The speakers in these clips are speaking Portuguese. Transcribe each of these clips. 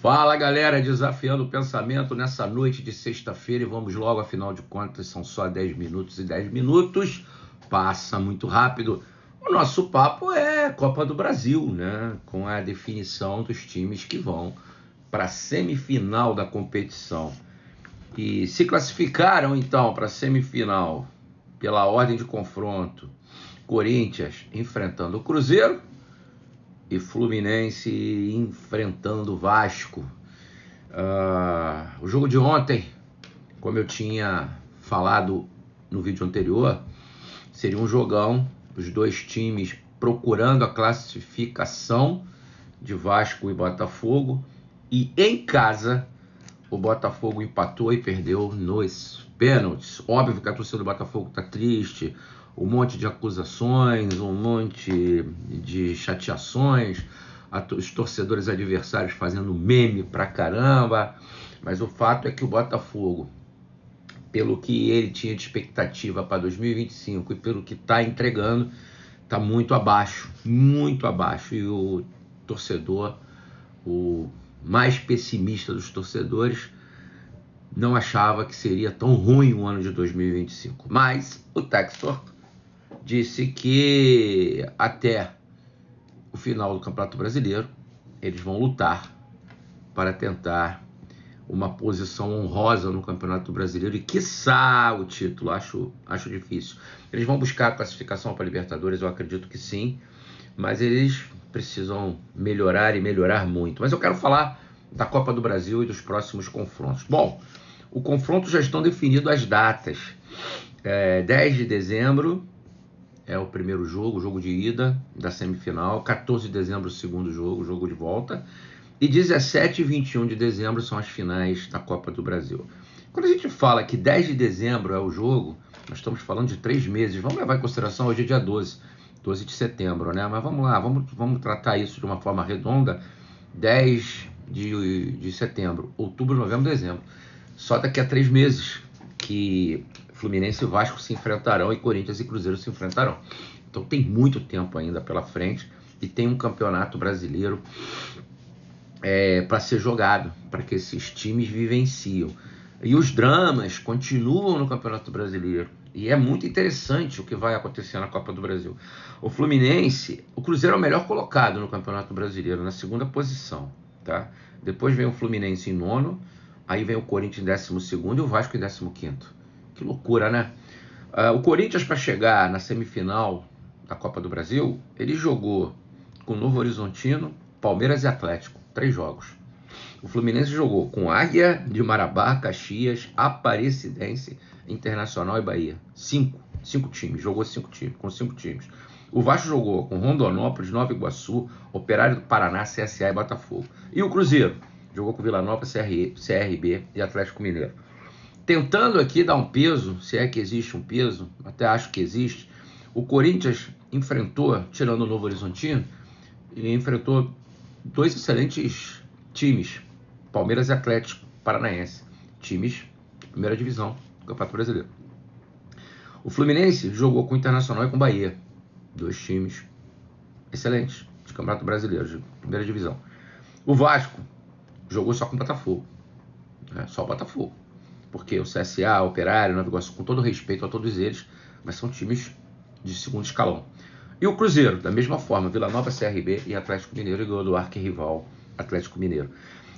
Fala galera, desafiando o pensamento nessa noite de sexta-feira e vamos logo, afinal de contas são só 10 minutos e 10 minutos, passa muito rápido. O nosso papo é Copa do Brasil, né? Com a definição dos times que vão para a semifinal da competição. E se classificaram então para a semifinal pela ordem de confronto: Corinthians enfrentando o Cruzeiro e Fluminense enfrentando o Vasco. O jogo de ontem, como eu tinha falado no vídeo anterior, seria um jogão, os dois times procurando a classificação de Vasco e Botafogo, e em casa o Botafogo empatou e perdeu nos pênaltis. Óbvio que a torcida do Botafogo está triste, um monte de acusações, um monte de chateações, os torcedores adversários fazendo meme pra caramba, mas o fato é que o Botafogo, pelo que ele tinha de expectativa para 2025 e pelo que está entregando, está muito abaixo, e o torcedor, o mais pessimista dos torcedores, não achava que seria tão ruim o ano de 2025. Mas o Textor disse que até o final do Campeonato Brasileiro eles vão lutar para tentar uma posição honrosa no Campeonato Brasileiro e quiçá o título. Acho difícil. Eles vão buscar a classificação para a Libertadores, eu acredito que sim, mas eles precisam melhorar e melhorar muito. Mas eu quero falar da Copa do Brasil e dos próximos confrontos. Bom, o confronto já estão definidas as datas. 10 de dezembro é o primeiro jogo, o jogo de ida da semifinal. 14 de dezembro o segundo jogo, o jogo de volta. E 17 e 21 de dezembro são as finais da Copa do Brasil. Quando a gente fala que 10 de dezembro é o jogo, nós estamos falando de 3 meses. Vamos levar em consideração, hoje é dia 12 de setembro, né? Mas vamos lá, vamos tratar isso de uma forma redonda. 10 de setembro, outubro, novembro, dezembro. Só daqui a 3 meses que Fluminense e Vasco se enfrentarão e Corinthians e Cruzeiro se enfrentarão. Então tem muito tempo ainda pela frente e tem um campeonato brasileiro para ser jogado, para que esses times vivenciam. E os dramas continuam no Campeonato Brasileiro. E é muito interessante o que vai acontecer na Copa do Brasil. O Fluminense, o Cruzeiro é o melhor colocado no Campeonato Brasileiro, na segunda posição, tá? Depois vem o Fluminense em nono, aí vem o Corinthians em 12º e o Vasco em 15º. Que loucura, né? O Corinthians, para chegar na semifinal da Copa do Brasil, ele jogou com o Novo Horizontino, Palmeiras e Atlético, 3 jogos. O Fluminense jogou com Águia de Marabá, Caxias, Aparecidense, Internacional e Bahia. 5 times, jogou com 5 times. O Vasco jogou com Rondonópolis, Nova Iguaçu, Operário do Paraná, CSA e Botafogo. E o Cruzeiro jogou com Vila Nova, CRB e Atlético Mineiro. Tentando aqui dar um peso, se é que existe um peso, até acho que existe, o Corinthians enfrentou, tirando o Novo Horizontino, ele enfrentou 2 excelentes times, Palmeiras e Atlético Paranaense, times de primeira divisão do Campeonato Brasileiro. O Fluminense jogou com o Internacional e com o Bahia, 2 times excelentes de Campeonato Brasileiro, de primeira divisão. O Vasco jogou só com o Botafogo, só o Botafogo, porque o CSA, o Operário, o Nova Iguaçu, com todo respeito a todos eles, mas são times de segundo escalão. E o Cruzeiro, da mesma forma, Vila Nova, CRB e Atlético Mineiro, e ganhou do arquirrival Atlético Mineiro.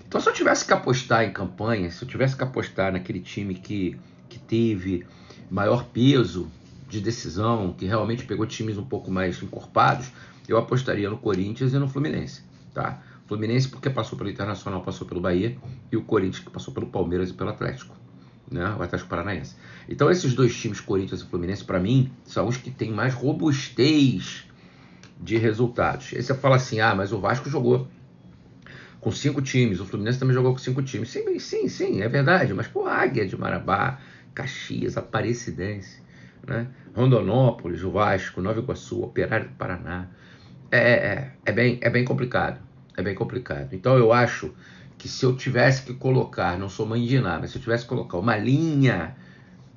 Então, se eu tivesse que apostar em campanha, se eu tivesse que apostar naquele time que teve maior peso de decisão, que realmente pegou times um pouco mais encorpados, eu apostaria no Corinthians e no Fluminense, tá? Fluminense porque passou pelo Internacional, passou pelo Bahia, e o Corinthians que passou pelo Palmeiras e pelo Atlético, né? O Atlético Paranaense. Então esses 2 times, Corinthians e Fluminense, para mim, são os que têm mais robustez de resultados. Aí você fala assim, mas o Vasco jogou com 5 times, o Fluminense também jogou com 5 times. Sim, é verdade, mas Águia de Marabá, Caxias, Aparecidense, né? Rondonópolis, o Vasco, Nova Iguaçu, Operário do Paraná, é bem complicado, Então eu acho que se eu tivesse que colocar, não sou mãe de nada, mas se eu tivesse que colocar uma linha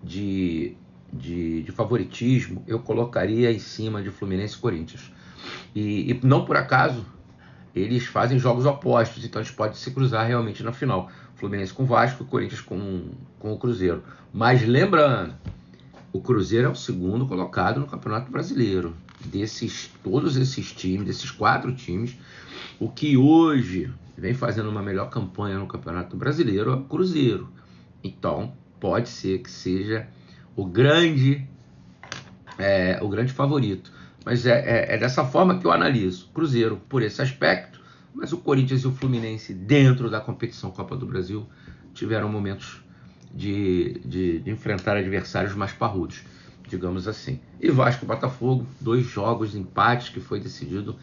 de favoritismo, eu colocaria em cima de Fluminense e Corinthians. E não por acaso, eles fazem jogos opostos, então eles podem se cruzar realmente na final. Fluminense com o Vasco e o Corinthians com o Cruzeiro. Mas lembrando, o Cruzeiro é o segundo colocado no Campeonato Brasileiro. Todos esses times, desses 4 times, o que hoje vem fazendo uma melhor campanha no Campeonato Brasileiro é o Cruzeiro. Então, pode ser que seja o grande favorito. Mas é dessa forma que eu analiso. Cruzeiro por esse aspecto, mas o Corinthians e o Fluminense dentro da competição Copa do Brasil tiveram momentos de enfrentar adversários mais parrudos, digamos assim. E Vasco e Botafogo, 2 jogos, empates que foi decidido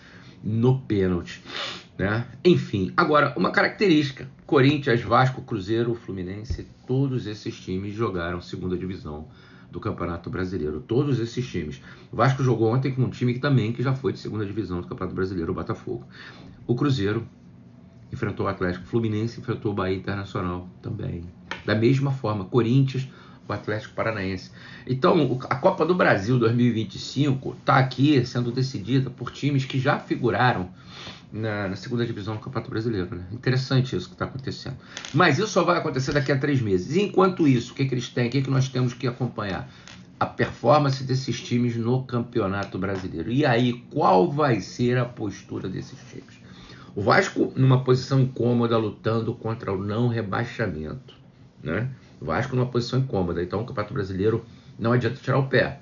no pênalti, né? Enfim, agora uma característica: Corinthians, Vasco, Cruzeiro, Fluminense, todos esses times jogaram segunda divisão do Campeonato Brasileiro. Todos esses times. O Vasco jogou ontem com um time que já foi de segunda divisão do Campeonato Brasileiro, o Botafogo. O Cruzeiro enfrentou o Atlético, o Fluminense enfrentou o Bahia Internacional também. Da mesma forma, Corinthians, o Atlético Paranaense. Então, a Copa do Brasil 2025 está aqui sendo decidida por times que já figuraram na segunda divisão do Campeonato Brasileiro, né? Interessante isso que está acontecendo. Mas isso só vai acontecer daqui a 3 meses. E enquanto isso, o que eles têm? O que nós temos que acompanhar? A performance desses times no Campeonato Brasileiro. E aí, qual vai ser a postura desses times? O Vasco numa posição incômoda, lutando contra o não rebaixamento, né? O Vasco numa posição incômoda. Então, o Campeonato Brasileiro não adianta tirar o pé.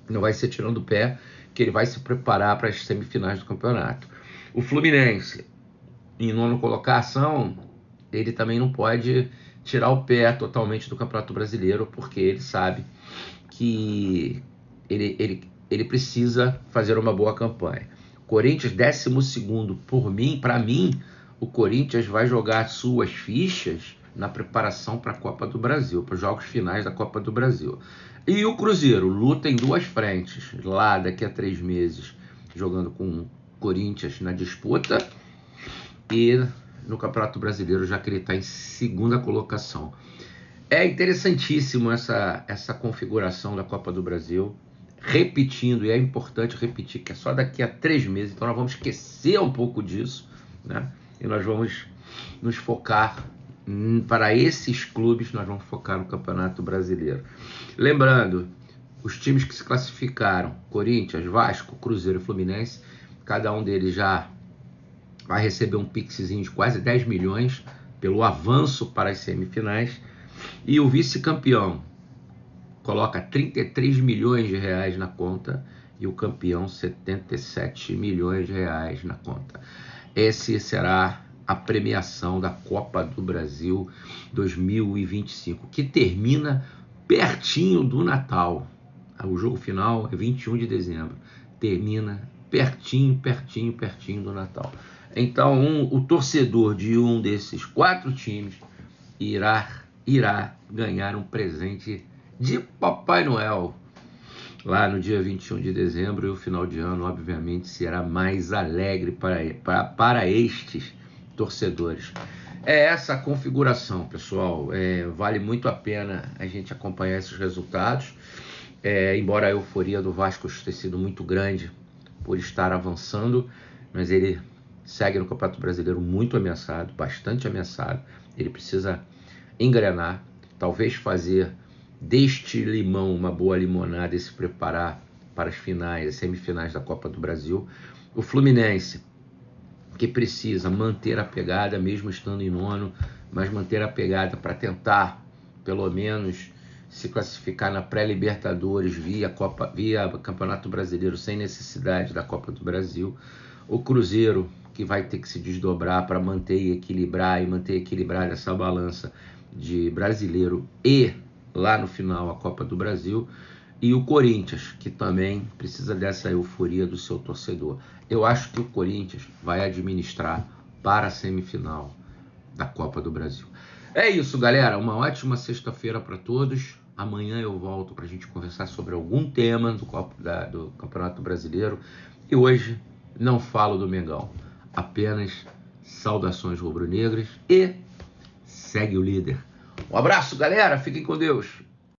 Não vai ser tirando o pé que ele vai se preparar para as semifinais do campeonato. O Fluminense, em 9ª colocação, ele também não pode tirar o pé totalmente do Campeonato Brasileiro, porque ele sabe que ele precisa fazer uma boa campanha. Corinthians, 12º, para mim, o Corinthians vai jogar suas fichas na preparação para a Copa do Brasil, para os jogos finais da Copa do Brasil. E o Cruzeiro luta em 2 frentes, lá daqui a 3 meses, jogando com o Corinthians na disputa, e no Campeonato Brasileiro, já que ele está em 2ª colocação. É interessantíssimo essa configuração da Copa do Brasil, repetindo, e é importante repetir que é só daqui a 3 meses, então nós vamos esquecer um pouco disso, né? E nós vamos nos focar para esses clubes, nós vamos focar no Campeonato Brasileiro. Lembrando, os times que se classificaram, Corinthians, Vasco, Cruzeiro e Fluminense, cada um deles já vai receber um pixzinho de quase 10 milhões pelo avanço para as semifinais. E o vice-campeão coloca 33 milhões de reais na conta e o campeão 77 milhões de reais na conta. Esse será a premiação da Copa do Brasil 2025, que termina pertinho do Natal. O jogo final é 21 de dezembro, termina pertinho do Natal. Então, o torcedor de um desses 4 times irá ganhar um presente de Papai Noel lá no dia 21 de dezembro, e o final de ano, obviamente, será mais alegre para estes torcedores. É essa a configuração, pessoal. Vale muito a pena a gente acompanhar esses resultados, embora a euforia do Vasco tenha sido muito grande por estar avançando, mas ele segue no Campeonato Brasileiro muito ameaçado, bastante ameaçado. Ele precisa engrenar, talvez fazer deste limão uma boa limonada e se preparar para as semifinais da Copa do Brasil. O Fluminense, que precisa manter a pegada, mesmo estando em 9º, mas manter a pegada para tentar, pelo menos, se classificar na pré-Libertadores via Campeonato Brasileiro, sem necessidade da Copa do Brasil. O Cruzeiro, que vai ter que se desdobrar para manter equilibrada essa balança de brasileiro e, lá no final, a Copa do Brasil. E o Corinthians, que também precisa dessa euforia do seu torcedor. Eu acho que o Corinthians vai administrar para a semifinal da Copa do Brasil. É isso, galera. Uma ótima sexta-feira para todos. Amanhã eu volto para a gente conversar sobre algum tema do Campeonato Brasileiro. E hoje não falo do Mengão. Apenas saudações rubro-negras e segue o líder. Um abraço, galera. Fiquem com Deus.